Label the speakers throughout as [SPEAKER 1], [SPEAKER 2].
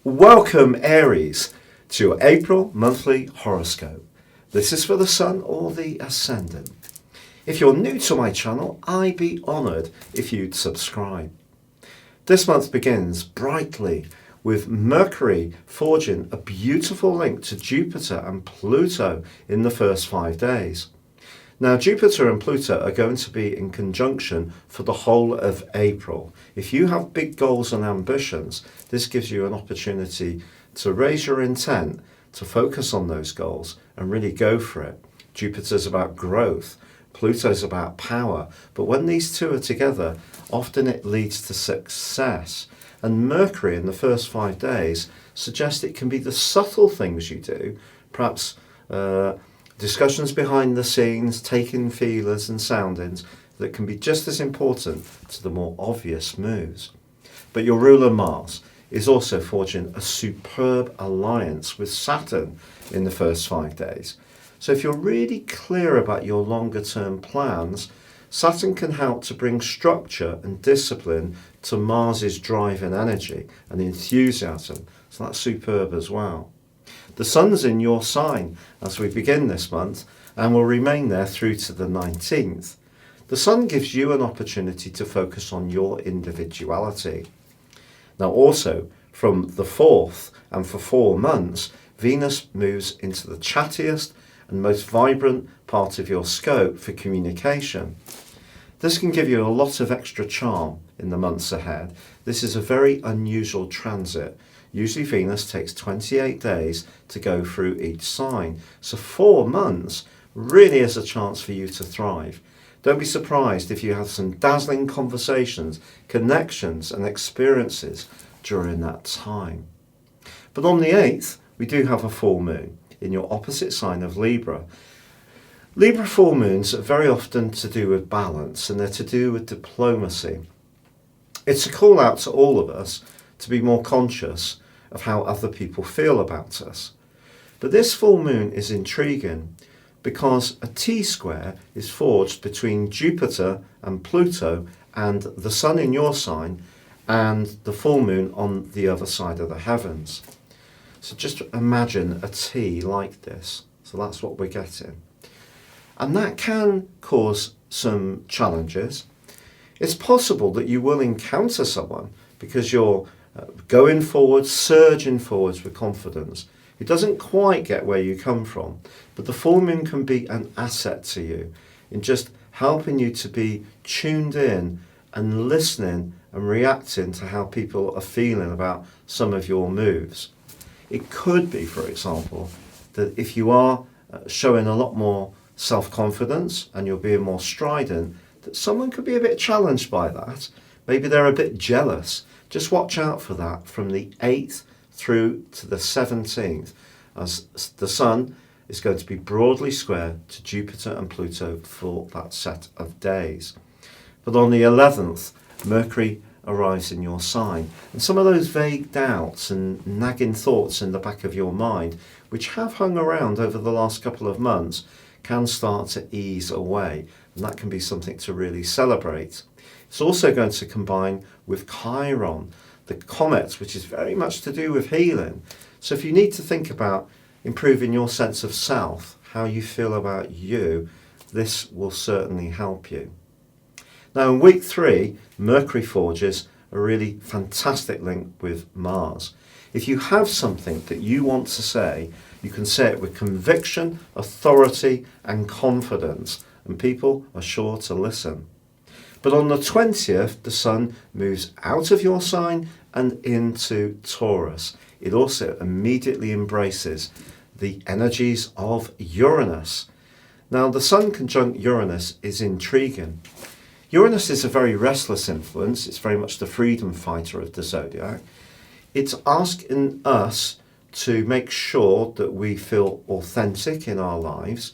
[SPEAKER 1] Welcome, Aries, to your April monthly horoscope. This is for the Sun or the Ascendant. If you're new to my channel, I'd be honoured if you'd subscribe. This month begins brightly with Mercury forging a beautiful link to Jupiter and Pluto in the first 5 days. Now, Jupiter and Pluto are going to be in conjunction for the whole of April. If you have big goals and ambitions, this gives you an opportunity to raise your intent, to focus on those goals and really go for it. Jupiter's about growth, Pluto's about power, but when these two are together, often it leads to success. And Mercury in the first 5 days suggests it can be the subtle things you do, perhaps discussions behind the scenes, taking feelers and soundings, that can be just as important to the more obvious moves. But your ruler Mars is also forging a superb alliance with Saturn in the first 5 days. So if you're really clear about your longer term plans, Saturn can help to bring structure and discipline to Mars's drive and energy and enthusiasm. So that's superb as well. The Sun's in your sign as we begin this month and will remain there through to the 19th. The Sun gives you an opportunity to focus on your individuality. Now also, from the 4th and for 4 months, Venus moves into the chattiest and most vibrant part of your scope for communication. This can give you a lot of extra charm in the months ahead. This is a very unusual transit. Usually Venus takes 28 days to go through each sign. So 4 months really is a chance for you to thrive. Don't be surprised if you have some dazzling conversations, connections and experiences during that time. But on the 8th, we do have a full moon in your opposite sign of Libra. Libra full moons are very often to do with balance, and they're to do with diplomacy. It's a call out to all of us to be more conscious of how other people feel about us. But this full moon is intriguing because a T-square is forged between Jupiter and Pluto and the Sun in your sign and the full moon on the other side of the heavens. So just imagine a T like this. So that's what we're getting. And that can cause some challenges. It's possible that you will encounter someone because you're going forward, surging forwards with confidence. It doesn't quite get where you come from, but the full moon can be an asset to you in just helping you to be tuned in and listening and reacting to how people are feeling about some of your moves. It could be, for example, that if you are showing a lot more self-confidence and you're being more strident, that someone could be a bit challenged by that. Maybe they're a bit jealous. Just watch out for that from the 8th through to the 17th, as the Sun is going to be broadly square to Jupiter and Pluto for that set of days. But on the 11th, Mercury arrives in your sign, and some of those vague doubts and nagging thoughts in the back of your mind, which have hung around over the last couple of months, can start to ease away, and that can be something to really celebrate. It's also going to combine with Chiron, the comet, which is very much to do with healing. So if you need to think about improving your sense of self, how you feel about you, this will certainly help you. Now in week 3, Mercury forges a really fantastic link with Mars. If you have something that you want to say, you can say it with conviction, authority and confidence, and people are sure to listen. But on the 20th, the Sun moves out of your sign and into Taurus. It also immediately embraces the energies of Uranus. Now, the Sun conjunct Uranus is intriguing. Uranus is a very restless influence. It's very much the freedom fighter of the Zodiac. It's asking us to make sure that we feel authentic in our lives.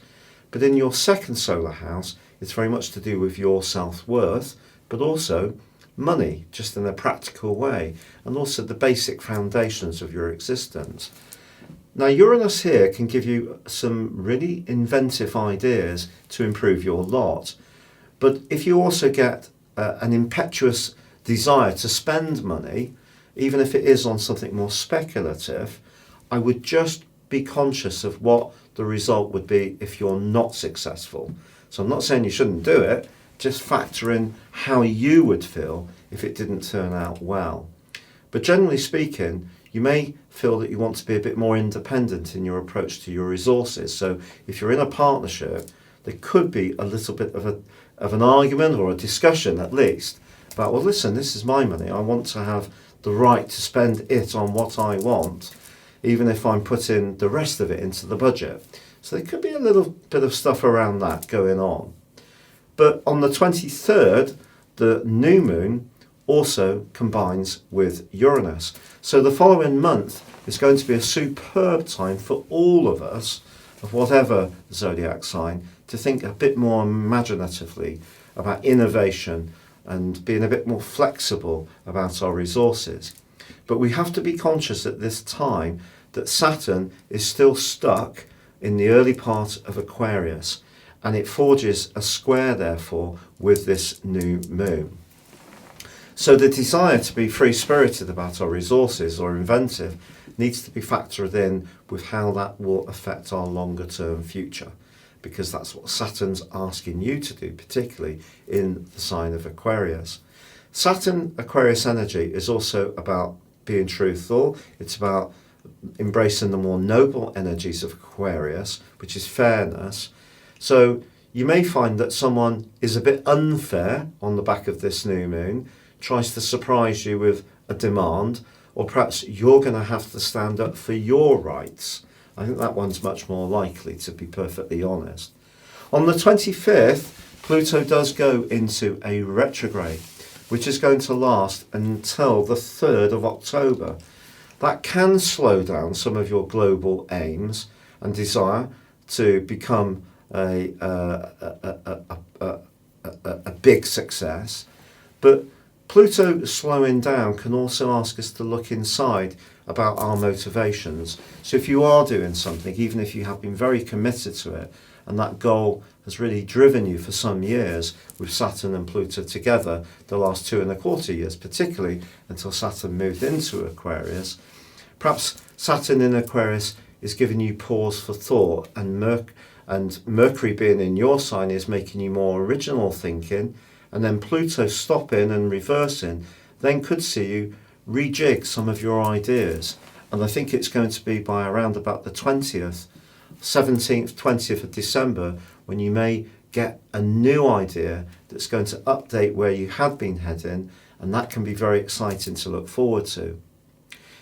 [SPEAKER 1] But in your second solar house, it's very much to do with your self-worth, but also money, just in a practical way, and also the basic foundations of your existence. Now, Uranus here can give you some really inventive ideas to improve your lot. But if you also get an impetuous desire to spend money, even if it is on something more speculative, I would just be conscious of what the result would be if you're not successful. So I'm not saying you shouldn't do it, just factor in how you would feel if it didn't turn out well. But generally speaking, you may feel that you want to be a bit more independent in your approach to your resources. So if you're in a partnership, there could be a little bit of an argument or a discussion at least about, well, listen, this is my money. I want to have the right to spend it on what I want, even if I'm putting the rest of it into the budget. So there could be a little bit of stuff around that going on. But on the 23rd, the new moon also combines with Uranus. So the following month is going to be a superb time for all of us, of whatever zodiac sign, to think a bit more imaginatively about innovation and being a bit more flexible about our resources. But we have to be conscious at this time that Saturn is still stuck in the early part of Aquarius, and it forges a square, therefore, with this new moon. So the desire to be free-spirited about our resources or inventive needs to be factored in with how that will affect our longer-term future, because that's what Saturn's asking you to do, particularly in the sign of Aquarius. Saturn Aquarius energy is also about being truthful. It's about embracing the more noble energies of Aquarius, which is fairness. So you may find that someone is a bit unfair on the back of this new moon, tries to surprise you with a demand, or perhaps you're going to have to stand up for your rights. I think that one's much more likely, to be perfectly honest. On the 25th, Pluto does go into a retrograde, which is going to last until the 3rd of October. That can slow down some of your global aims and desire to become a big success. But Pluto slowing down can also ask us to look inside about our motivations. So if you are doing something, even if you have been very committed to it, and that goal has really driven you for some years, with Saturn and Pluto together the last 2.25 years, particularly until Saturn moved into Aquarius, perhaps Saturn in Aquarius is giving you pause for thought, and Mercury being in your sign is making you more original thinking, and then Pluto stopping and reversing then could see you rejig some of your ideas. And I think it's going to be by around about the 20th, 17th, 20th of December, when you may get a new idea that's going to update where you had been heading, and that can be very exciting to look forward to.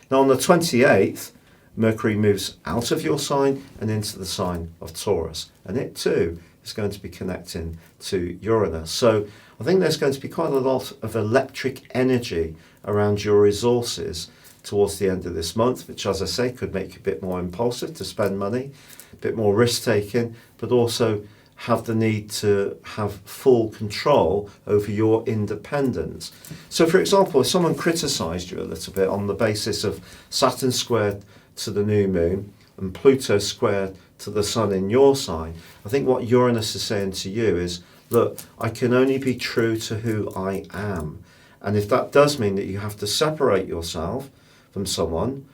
[SPEAKER 1] Now on the 28th, Mercury moves out of your sign and into the sign of Taurus, and it too is going to be connecting to Uranus. So I think there's going to be quite a lot of electric energy around your resources towards the end of this month, which, as I say, could make you a bit more impulsive to spend money, a bit more risk-taking, but also have the need to have full control over your independence. So, for example, if someone criticised you a little bit on the basis of Saturn squared to the new moon and Pluto squared to the sun in your sign, I think what Uranus is saying to you is, look, I can only be true to who I am. And if that does mean that you have to separate yourself from someone,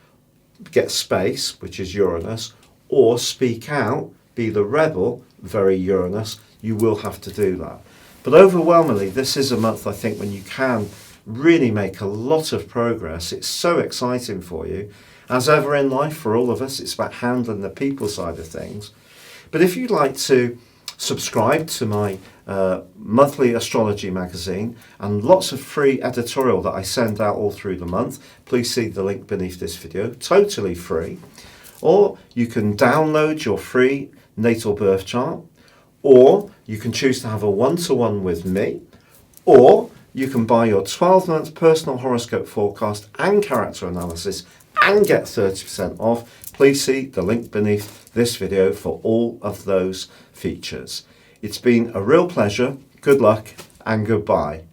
[SPEAKER 1] get space, which is Uranus, or speak out, be the rebel, very Uranus, you will have to do that. But overwhelmingly, this is a month, I think, when you can really make a lot of progress. It's so exciting for you. As ever in life, for all of us, it's about handling the people side of things. But if you'd like to subscribe to my monthly astrology magazine and lots of free editorial that I send out all through the month, please see the link beneath this video, totally free. Or you can download your free natal birth chart, or you can choose to have a one-to-one with me, or you can buy your 12-month personal horoscope forecast and character analysis and get 30% off. Please see the link beneath this video for all of those features. It's been a real pleasure. Good luck and goodbye.